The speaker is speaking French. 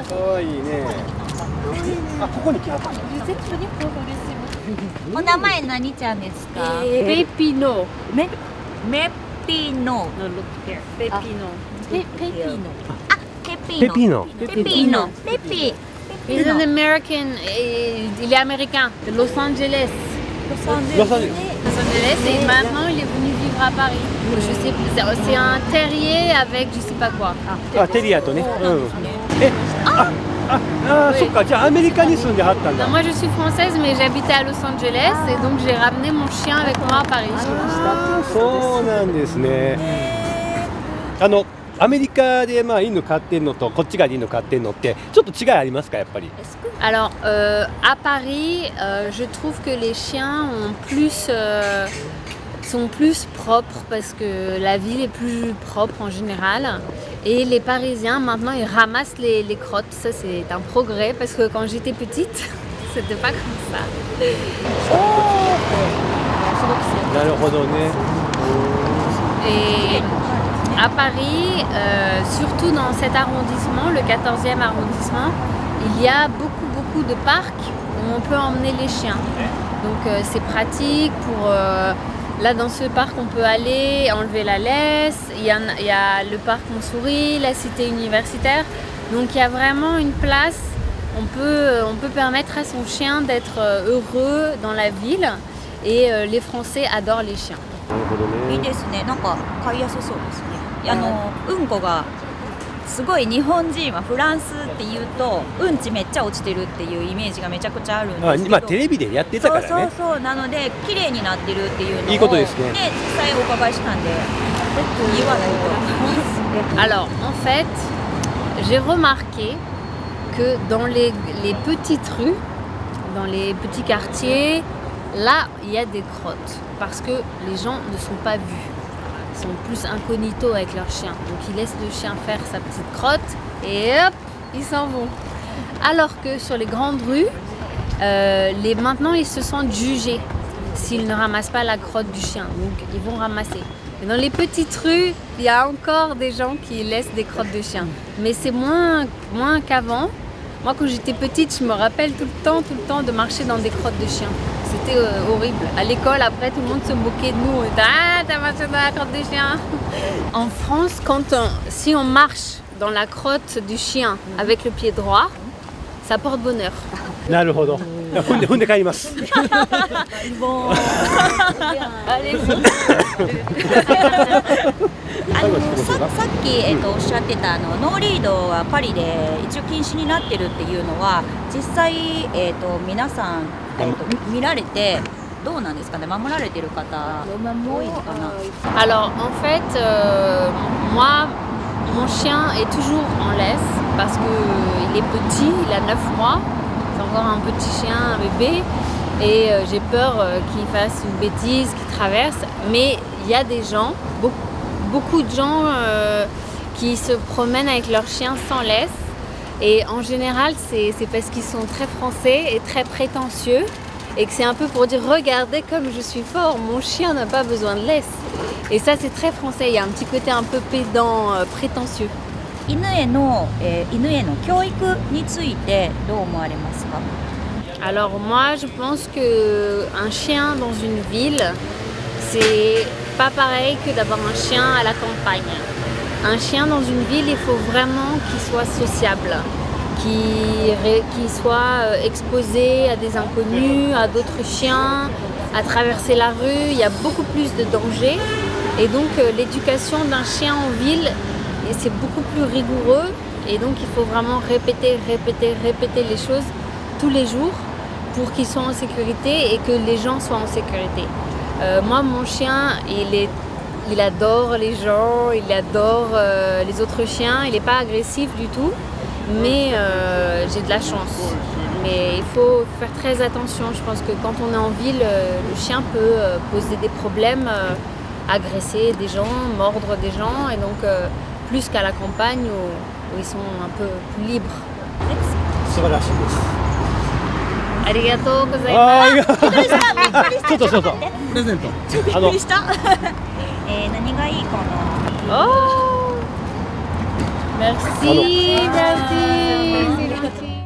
かわいいね。あ、ここに来はったんだ。お名前何ちゃんですか？ペピノ。メピノ。No, look here. Pepino. ペピノ。あ、ペピノ。ペピノ。ペピノ。ペピ。 He's an American. Il est américain. De Los Angeles. Los Angeles. Los Angeles. Et maintenant, il est venu vivre à Paris. Je sais, c'est un terrier avec je sais pas quoi. あ、テリアとね。うん。そっか。じゃあアメリカに住んではったんだ。 Moi, je suis française, mais j'habitais à Los Angeles et donc j'ai ramené mon chien avec moi à Paris. そうなんですね。アメリカで犬飼ってんのとこっち側で犬飼ってんのってちょっと違いありますかやっぱり。 Alors, à Paris, je trouve que les chiens sont plus propres parce que la ville est plus propre en général. Et les Parisiens, maintenant, ils ramassent les crottes. Ça, c'est un progrès parce que quand j'étais petite, c'était pas comme ça. なるほどね。 Et à Paris, surtout dans cet arrondissement, le 14e arrondissement, il y a beaucoup de parcs où on peut emmener les chiens. Donc c'est pratique pour... là dans ce parc on peut aller enlever la laisse, il y a le parc Montsouris, la cité universitaire. Donc il y a vraiment une place, on peut permettre à son chien d'être heureux dans la ville et les Français adorent les chiens. いいですね。なんか飼いやすそうですね。うんこがすごい日本人はフランスっていうとうんちめっちゃ落ちてるっていうイメージがめちゃくちゃあるんですけど、テレビでやってたからね。そうなので綺麗になってるっていうのをいいことですね。実際お伺いしたんで言わないと。 Alors en fait, j'ai remarqué que dans les petites rues, dans les petits quartiers, là il y a des crottes parce que les gens ne sont pas vus. Ils sont plus incognito avec leur chien. Donc ils laissent le chien faire sa petite crotte et hop, ils s'en vont. Alors que sur les grandes rues, maintenant ils se sentent jugés s'ils ne ramassent pas la crotte du chien. Donc ils vont ramasser. Et dans les petites rues, il y a encore des gens qui laissent des crottes de chien. Mais c'est moins qu'avant. Moi quand j'étais petite, je me rappelle tout le temps de marcher dans des crottes de chien. C'était horrible. À l'école, après, tout le monde se moquait de nous. Ah, t'as marché dans la crotte du chien. En France, si on marche dans la crotte du chien avec le pied droit, ça porte bonheur. なるほど。踏んで帰ります。Allez-y. さっき、おっしゃってたノーリードはパリで一応禁止になってるっていうのは実際、皆さん、見られてどうなんですかね。守られてる方多いのかな。 Alors en fait, moi, mon chien est toujours en laisse parce qu'il est petit, il a 9 mois. C'est encore un petit chien, un bébé. Et j'ai peur qu'il fasse une bêtise, qu'il traverse. Mais il y a des gens, beaucoup de gens qui se promènent avec leur chien sans laisse. Et en général, c'est parce qu'ils sont très français et très prétentieux. Et que c'est un peu pour dire, regardez comme je suis fort, mon chien n'a pas besoin de laisse. Et ça, c'est très français. Il y a un petit côté un peu pédant, prétentieux. 犬への教育についてどう思われますか？ Alors moi, je pense qu'un chien dans une ville, c'est pas pareil que d'avoir un chien à la campagne. Un chien dans une ville, il faut vraiment qu'il soit sociable, qu'il soit exposé à des inconnus, à d'autres chiens, à traverser la rue. Il y a beaucoup plus de dangers. Et donc l'éducation d'un chien en ville, c'est beaucoup plus rigoureux. Et donc il faut vraiment répéter les choses tous les jours pour qu'ils soient en sécurité et que les gens soient en sécurité. Moi, mon chien, il adore les gens, il adore les autres chiens. Il n'est pas agressif du tout, mais j'ai de la chance. Mais il faut faire très attention. Je pense que quand on est en ville, le chien peut poser des problèmes, agresser des gens, mordre des gens. Et donc, plus qu'à la campagne où ils sont un peu plus libres. 素晴らしいです。ありがとうございます。びっくりしたびっくりした。そうプレゼント。びっくりした。何がいいかな。Oh! Merci, merci. りがとう。